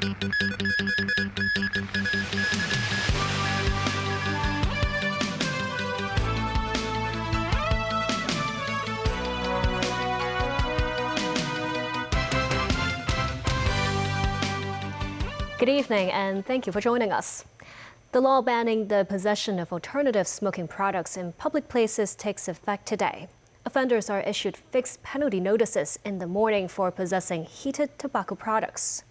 Good evening, and thank you for joining us. The law banning the possession of alternative smoking products in public places takes effect today. Offenders are issued fixed penalty notices in the morning for possessing heated tobacco products.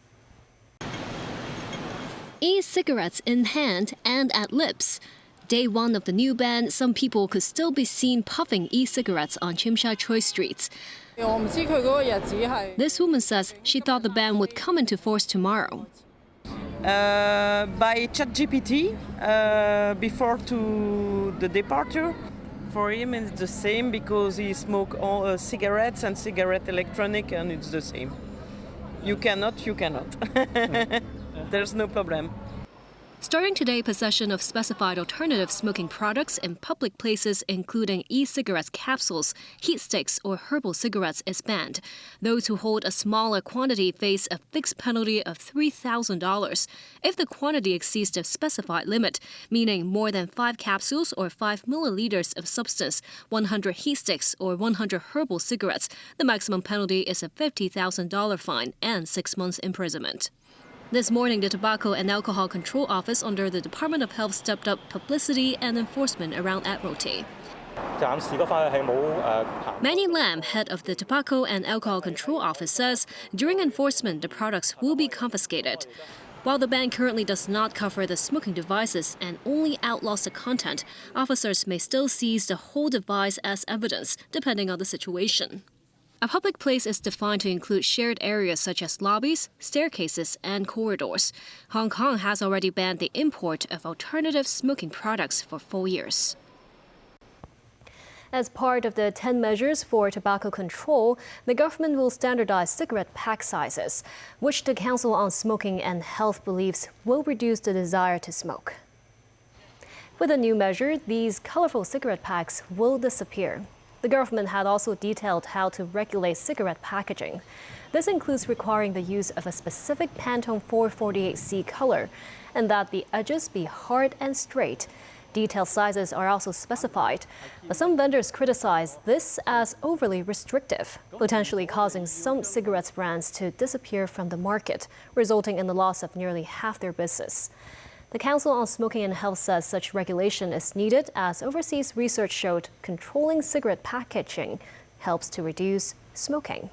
E-cigarettes in hand and at lips. Day one of the new ban, some people could still be seen puffing e-cigarettes on Tsim Sha Tsui streets. This woman says she thought the ban would come into force tomorrow. By ChatGPT before to the departure. For him it's the same because he smoke all cigarettes and cigarette electronic, and it's the same. You cannot. There's no problem. Starting today, possession of specified alternative smoking products in public places, including e-cigarettes capsules, heat sticks, or herbal cigarettes, is banned. Those who hold a smaller quantity face a fixed penalty of $3,000. If the quantity exceeds the specified limit, meaning more than 5 capsules or 5 milliliters of substance, 100 heat sticks, or 100 herbal cigarettes, the maximum penalty is a $50,000 fine and 6 months imprisonment. This morning, the Tobacco and Alcohol Control Office under the Department of Health stepped up publicity and enforcement around Admiralty. Manny Lam, head of the Tobacco and Alcohol Control Office, says during enforcement, the products will be confiscated. While the ban currently does not cover the smoking devices and only outlaws the content, officers may still seize the whole device as evidence, depending on the situation. A public place is defined to include shared areas such as lobbies, staircases, and corridors. Hong Kong has already banned the import of alternative smoking products for 4 years. As part of the 10 measures for tobacco control, the government will standardize cigarette pack sizes, which the Council on Smoking and Health believes will reduce the desire to smoke. With a new measure, these colorful cigarette packs will disappear. The government had also detailed how to regulate cigarette packaging. This includes requiring the use of a specific Pantone 448C color and that the edges be hard and straight. Detailed sizes are also specified, but some vendors criticize this as overly restrictive, potentially causing some cigarettes brands to disappear from the market, resulting in the loss of nearly half their business. The Council on Smoking and Health says such regulation is needed as overseas research showed controlling cigarette packaging helps to reduce smoking.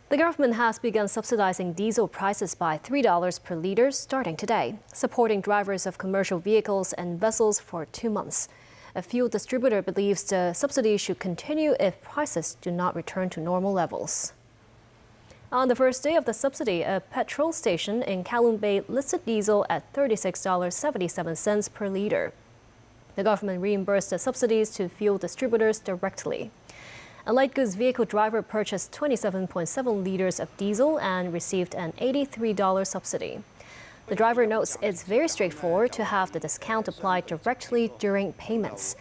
The government has begun subsidizing diesel prices by $3 per liter starting today, supporting drivers of commercial vehicles and vessels for 2 months. A fuel distributor believes the subsidy should continue if prices do not return to normal levels. On the first day of the subsidy, a petrol station in Kowloon Bay listed diesel at $36.77 per liter. The government reimbursed the subsidies to fuel distributors directly. A light goods vehicle driver purchased 27.7 liters of diesel and received an $83 subsidy. The driver notes it's very straightforward to have the discount applied directly during payments.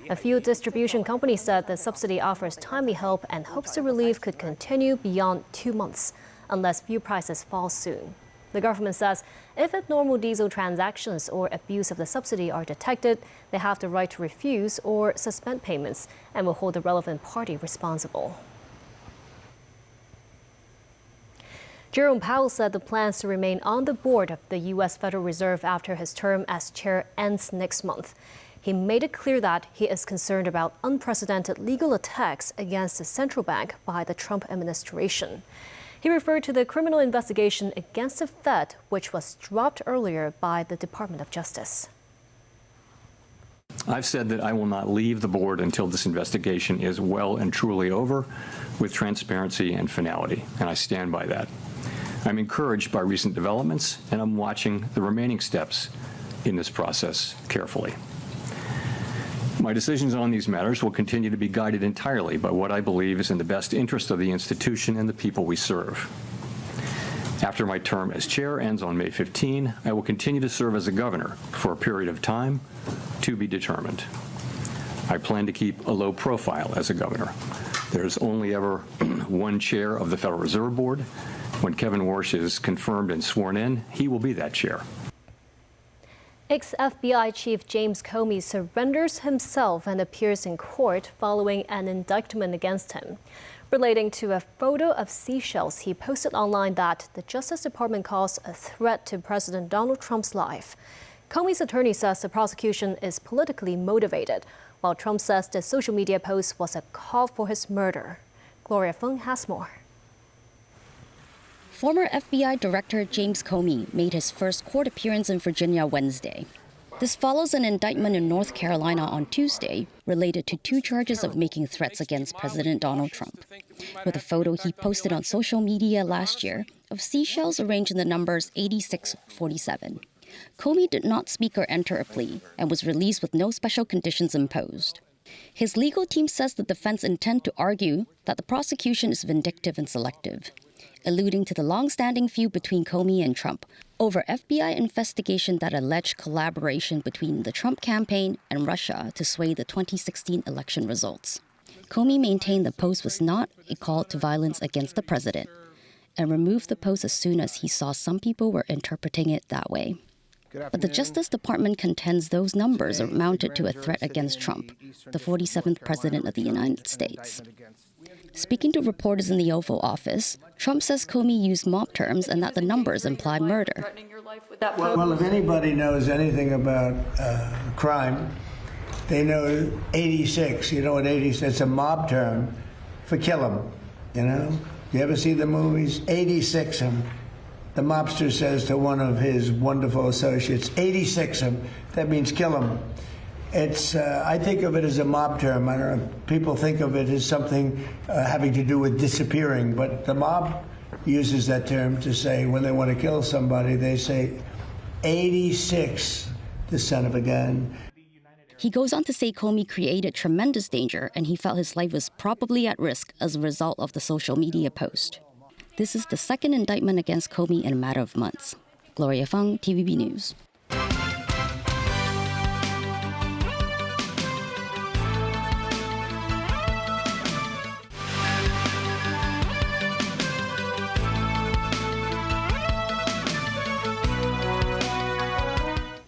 A fuel distribution company said the subsidy offers timely help and hopes the relief could continue beyond 2 months, unless fuel prices fall soon. The government says if abnormal diesel transactions or abuse of the subsidy are detected, they have the right to refuse or suspend payments and will hold the relevant party responsible. Jerome Powell said the plans to remain on the board of the U.S. Federal Reserve after his term as chair ends next month. He made it clear that he is concerned about unprecedented legal attacks against the central bank by the Trump administration. He referred to the criminal investigation against the Fed, which was dropped earlier by the Department of Justice. I've said that I will not leave the board until this investigation is well and truly over with transparency and finality, and I stand by that. I'm encouraged by recent developments, and I'm watching the remaining steps in this process carefully. My decisions on these matters will continue to be guided entirely by what I believe is in the best interest of the institution and the people we serve. After my term as chair ends on May 15, I will continue to serve as a governor for a period of time to be determined. I plan to keep a low profile as a governor. There's only ever one chair of the Federal Reserve Board, When Kevin Warsh is confirmed and sworn in, he will be that chair. Ex-FBI Chief James Comey surrenders himself and appears in court following an indictment against him, relating to a photo of seashells he posted online that the Justice Department calls a threat to President Donald Trump's life. Comey's attorney says the prosecution is politically motivated, while Trump says the social media post was a call for his murder. Gloria Feng has more. Former FBI Director James Comey made his first court appearance in Virginia Wednesday. This follows an indictment in North Carolina on Tuesday related to 2 charges of making threats against President Donald Trump, with a photo he posted on social media last year of seashells arranged in the numbers 8647. Comey did not speak or enter a plea and was released with no special conditions imposed. His legal team says the defense intend to argue that the prosecution is vindictive and selective, alluding to the long-standing feud between Comey and Trump over FBI investigation that alleged collaboration between the Trump campaign and Russia to sway the 2016 election results. Comey maintained the post was not a call to violence against the president and removed the post as soon as he saw some people were interpreting it that way. But the Justice Department contends those numbers amounted to a threat against Trump, the 47th president of the United States. Speaking to reporters in the Oval Office, Trump says Comey used mob terms and that the numbers imply murder. Well, if anybody knows anything about crime, they know 86. You know what 86? It's a mob term for kill him. You know? You ever see the movies? 86 him. The mobster says to one of his wonderful associates, 86 him. That means kill him. It's, I think of it as a mob term. I don't know, people think of it as something having to do with disappearing, but the mob uses that term to say when they want to kill somebody, they say, 86, the son of a gun. He goes on to say Comey created tremendous danger and he felt his life was probably at risk as a result of the social media post. This is the second indictment against Comey in a matter of months. Gloria Feng, TVB News.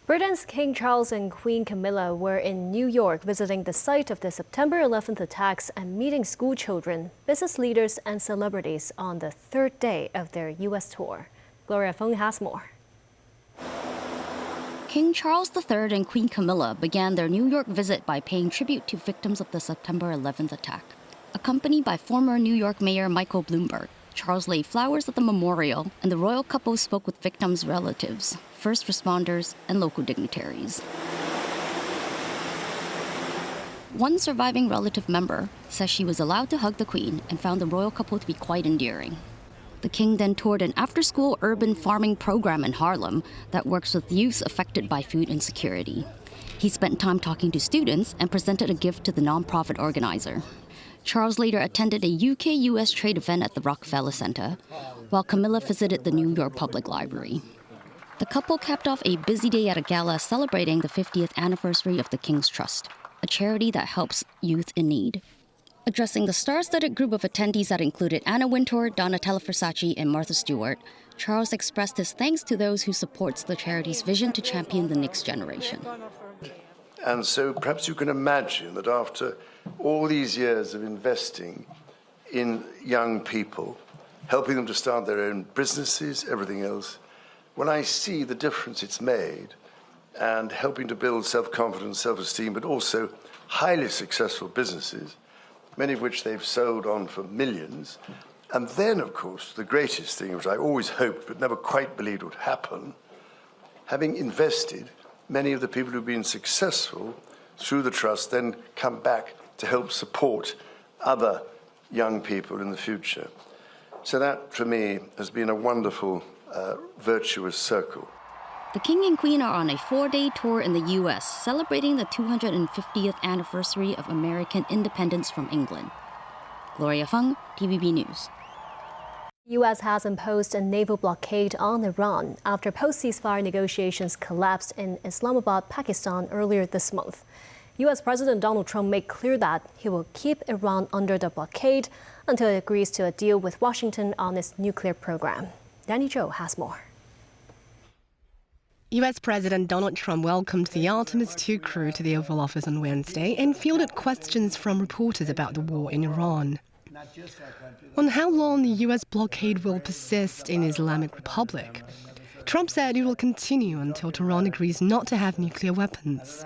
Britain's King Charles and Queen Camilla were in New York visiting the site of the September 11th attacks and meeting school children, business leaders, and celebrities on the 3rd day of their U.S. tour. Gloria Feng has more. King Charles III and Queen Camilla began their New York visit by paying tribute to victims of the September 11th attack. Accompanied by former New York Mayor Michael Bloomberg, Charles laid flowers at the memorial, and the royal couple spoke with victims' relatives, first responders, and local dignitaries. One surviving relative member says she was allowed to hug the Queen and found the royal couple to be quite endearing. The King then toured an after-school urban farming program in Harlem that works with youths affected by food insecurity. He spent time talking to students and presented a gift to the nonprofit organizer. Charles later attended a UK-US trade event at the Rockefeller Center, while Camilla visited the New York Public Library. The couple capped off a busy day at a gala celebrating the 50th anniversary of the King's Trust, a charity that helps youth in need. Addressing the star-studded group of attendees that included Anna Wintour, Donatella Versace, and Martha Stewart, Charles expressed his thanks to those who supports the charity's vision to champion the next generation. And so perhaps you can imagine that after all these years of investing in young people, helping them to start their own businesses, everything else, when I see the difference it's made and helping to build self-confidence, self-esteem, but also highly successful businesses, many of which they've sold on for millions, and then, of course, the greatest thing, which I always hoped but never quite believed would happen, having invested, many of the people who've been successful through the trust then come back to help support other young people in the future. So that, for me, has been a wonderful, virtuous circle. The King and Queen are on a 4-day tour in the U.S., celebrating the 250th anniversary of American independence from England. Gloria Feng, TVB News. The U.S. has imposed a naval blockade on Iran after post-ceasefire negotiations collapsed in Islamabad, Pakistan earlier this month. U.S. President Donald Trump made clear that he will keep Iran under the blockade until it agrees to a deal with Washington on its nuclear program. Danny Zhou has more. U.S. President Donald Trump welcomed the Artemis II crew to the Oval Office on Wednesday and fielded questions from reporters about the war in Iran. On how long the U.S. blockade will persist in Islamic Republic, Trump said it will continue until Tehran agrees not to have nuclear weapons.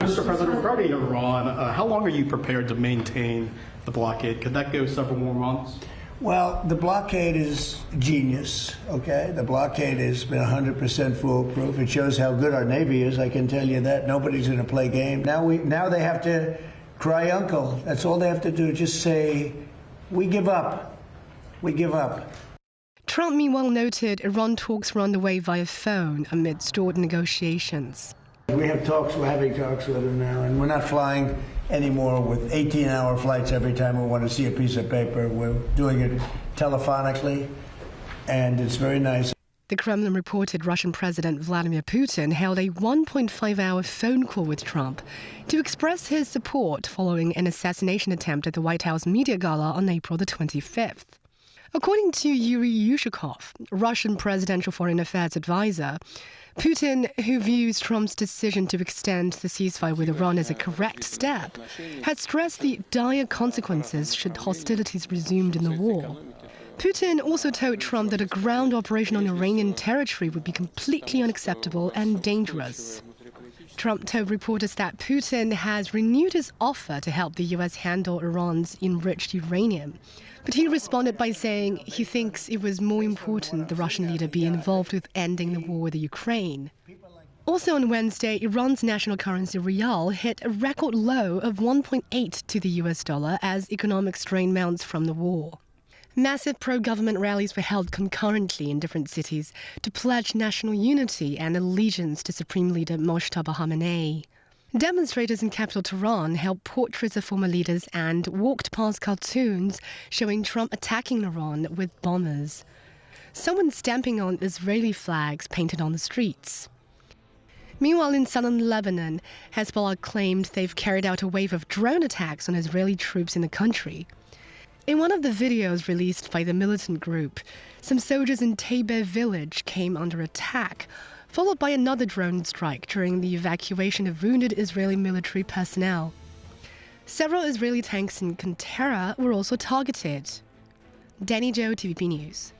Mr. President, regarding Iran, how long are you prepared to maintain the blockade? Could that go several more months? Well, the blockade is genius, okay? The blockade has been 100% foolproof. It shows how good our Navy is, I can tell you that. Nobody's going to play game. Now they have to cry uncle. That's all they have to do, just say, we give up. We give up. Trump meanwhile noted Iran talks were underway via phone amid stalled negotiations. We have talks, we're having talks with them now, and we're not flying anymore with 18-hour flights every time we want to see a piece of paper. We're doing it telephonically, and it's very nice. The Kremlin reported Russian President Vladimir Putin held a 1.5-hour phone call with Trump to express his support following an assassination attempt at the White House media gala on April the 25th. According to Yuri Yushakov, Russian presidential foreign affairs advisor, Putin, who views Trump's decision to extend the ceasefire with Iran as a correct step, had stressed the dire consequences should hostilities resumed in the war. Putin also told Trump that a ground operation on Iranian territory would be completely unacceptable and dangerous. Trump told reporters that Putin has renewed his offer to help the U.S. handle Iran's enriched uranium. But he responded by saying he thinks it was more important the Russian leader be involved with ending the war with Ukraine. Also on Wednesday, Iran's national currency rial hit a record low of 1.8 to the US dollar as economic strain mounts from the war. Massive pro-government rallies were held concurrently in different cities to pledge national unity and allegiance to Supreme Leader Mojtaba Khamenei. Demonstrators in capital Tehran held portraits of former leaders and walked past cartoons showing Trump attacking Iran with bombers. Someone stamping on Israeli flags painted on the streets. Meanwhile, in southern Lebanon, Hezbollah claimed they've carried out a wave of drone attacks on Israeli troops in the country. In one of the videos released by the militant group, some soldiers in Taber village came under attack, followed by another drone strike during the evacuation of wounded Israeli military personnel. Several Israeli tanks in Quneitra were also targeted. Danny Zhou, TVB News.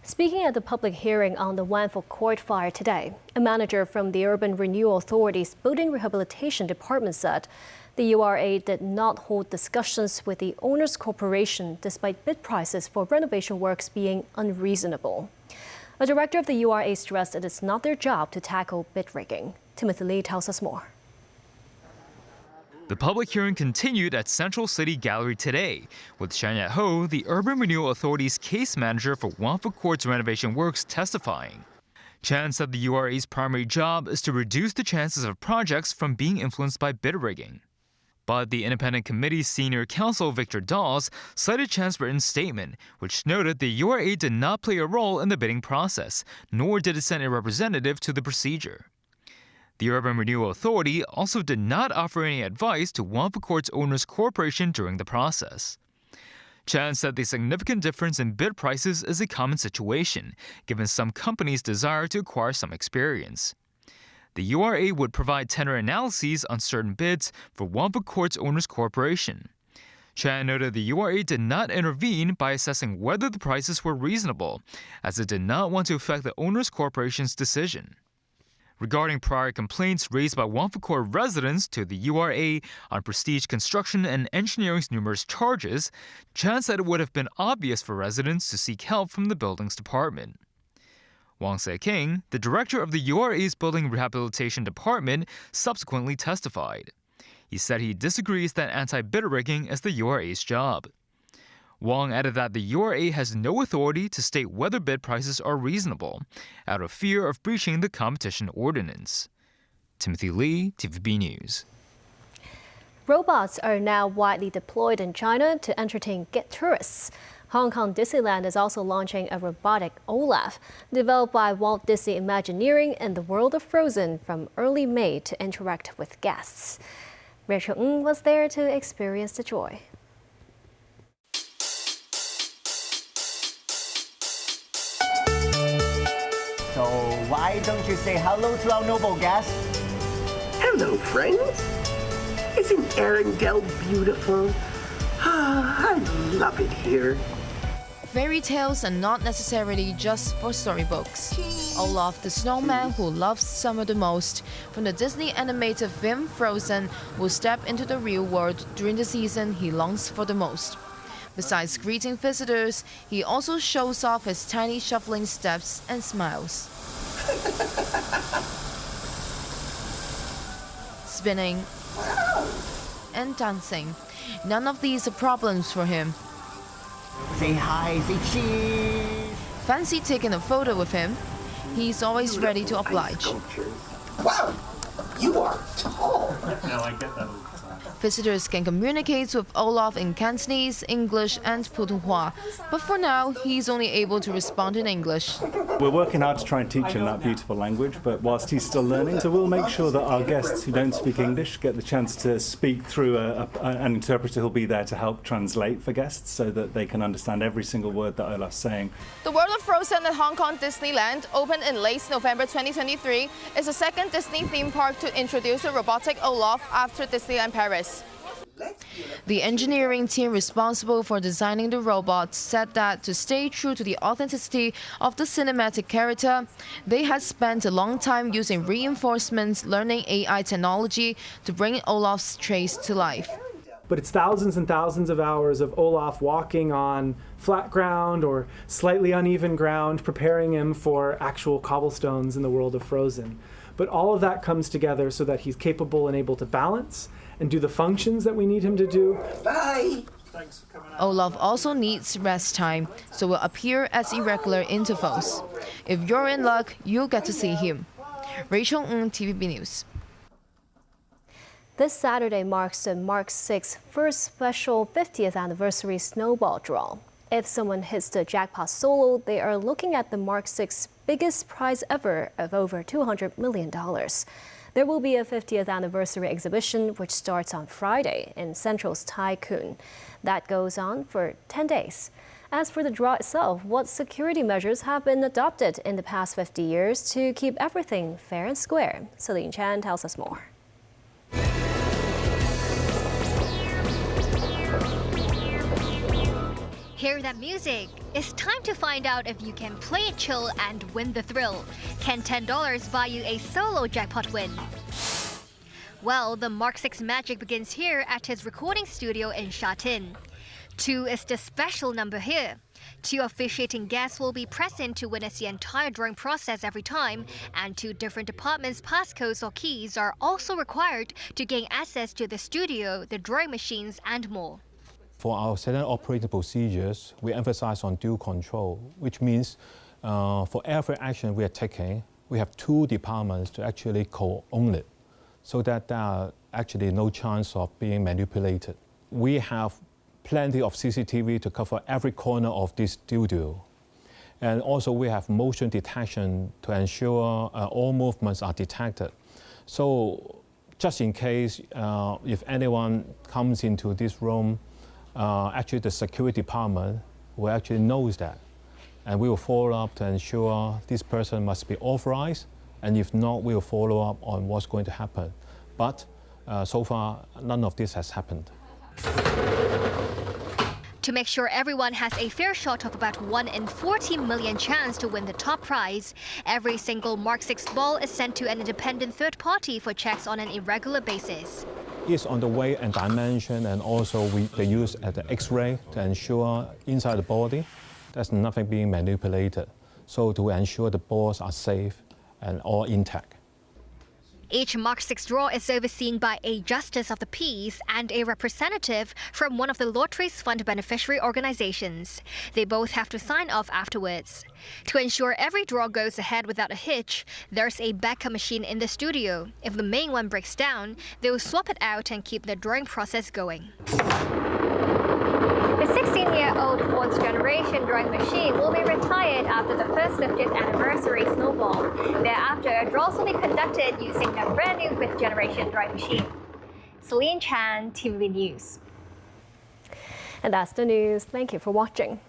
Speaking at the public hearing on the Wanful Court fire today, a manager from the Urban Renewal Authority's Building Rehabilitation Department said the URA did not hold discussions with the owners' corporation despite bid prices for renovation works being unreasonable. A director of the URA stressed it is not their job to tackle bid rigging. Timothy Lee tells us more. The public hearing continued at Central City Gallery today, with Shanyat Ho, the Urban Renewal Authority's case manager for Wanful Court's renovation works, testifying. Chan said the URA's primary job is to reduce the chances of projects from being influenced by bid rigging. But the independent committee's senior counsel, Victor Dawes, cited Chan's written statement, which noted the URA did not play a role in the bidding process, nor did it send a representative to the procedure. The Urban Renewal Authority also did not offer any advice to Wanful Court's owners' corporation during the process. Chan said the significant difference in bid prices is a common situation, given some companies' desire to acquire some experience. The URA would provide tender analyses on certain bids for Wanful Court's owners' corporation. Chan noted the URA did not intervene by assessing whether the prices were reasonable, as it did not want to affect the owners' corporation's decision. Regarding prior complaints raised by Wanful Court residents to the URA on Prestige Construction and Engineering's numerous charges, Chan said it would have been obvious for residents to seek help from the buildings department. Wang Se-king, the director of the URA's Building Rehabilitation Department, subsequently testified. He said he disagrees that anti-bid rigging is the URA's job. Wang added that the URA has no authority to state whether bid prices are reasonable, out of fear of breaching the competition ordinance. Timothy Lee, TVB News. Robots are now widely deployed in China to entertain tourists. Hong Kong Disneyland is also launching a robotic Olaf, developed by Walt Disney Imagineering in the world of Frozen from early May to interact with guests. Rachel Ng was there to experience the joy. So why don't you say hello to our noble guest? Hello, friends. Isn't Arendelle beautiful? I love it here. Fairy tales are not necessarily just for storybooks. Olaf the snowman who loves summer the most from the Disney animated film Frozen will step into the real world during the season he longs for the most. Besides greeting visitors, he also shows off his tiny shuffling steps and smiles. Spinning and dancing. None of these are problems for him. Say hi, say cheese. Fancy taking a photo with him? He's always ready to oblige. Wow, you are tall. I get that all the time. Visitors can communicate with Olaf in Cantonese, English, and Putonghua, but for now, he's only able to respond in English. We're working hard to try and teach him that beautiful language, but whilst he's still learning, so we'll make sure that our guests who don't speak English get the chance to speak through an interpreter who'll be there to help translate for guests so that they can understand every single word that Olaf's saying. The World of Frozen at Hong Kong Disneyland, opened in late November 2023, is the second Disney theme park to introduce a robotic Olaf after Disneyland Paris. The engineering team responsible for designing the robot said that to stay true to the authenticity of the cinematic character, they had spent a long time using reinforcements learning AI technology to bring Olaf's traits to life. But it's thousands and thousands of hours of Olaf walking on flat ground or slightly uneven ground, preparing him for actual cobblestones in the world of Frozen. But all of that comes together so that he's capable and able to balance and do the functions that we need him to do. Bye. Olaf also needs rest time, so will appear at irregular intervals. If you're in luck, you'll get to see him. Rachel Ng, TVB News. This Saturday marks the Mark 6 first special 50th anniversary snowball draw. If someone hits the jackpot solo, they are looking at the Mark 6 biggest prize ever of over $200 million. There will be a 50th anniversary exhibition which starts on Friday in Central's Tai Kung. That goes on for 10 days. As for the draw itself, what security measures have been adopted in the past 50 years to keep everything fair and square? Celine Chan tells us more. Hear that music? It's time to find out if you can play it chill and win the thrill. Can $10 buy you a solo jackpot win? Well, the Mark 6 magic begins here at his recording studio in Sha Tin. 2 is the special number here. 2 officiating guests will be present to witness the entire drawing process every time, and 2 different departments' passcodes or keys are also required to gain access to the studio, the drawing machines, and more. For our standard operating procedures, we emphasize on dual control, which means for every action we are taking, we have 2 departments to actually co-own it, so that there are actually no chance of being manipulated. We have plenty of CCTV to cover every corner of this studio. And also we have motion detection to ensure all movements are detected. So just in case if anyone comes into this room, actually the security department will actually knows that. And we will follow up to ensure this person must be authorized, and if not, we will follow up on what's going to happen. But so far, none of this has happened. To make sure everyone has a fair shot of about 1 in 40 million chance to win the top prize, every single Mark 6 ball is sent to an independent third party for checks on an irregular basis. It's on the weight and dimension, and also they use the X-ray to ensure inside the body there's nothing being manipulated, so to ensure the balls are safe and all intact. Each Mark 6 draw is overseen by a Justice of the Peace and a representative from one of the lottery's fund beneficiary organizations. They both have to sign off afterwards. To ensure every draw goes ahead without a hitch, there's a backup machine in the studio. If the main one breaks down, they will swap it out and keep the drawing process going. The 16-year-old fourth generation drawing machine will be retired after the first 50th anniversary snowball. Thereafter, draws will be conducted using the brand new 5th generation drawing machine. Celine Chan, TVB News. And that's the news. Thank you for watching.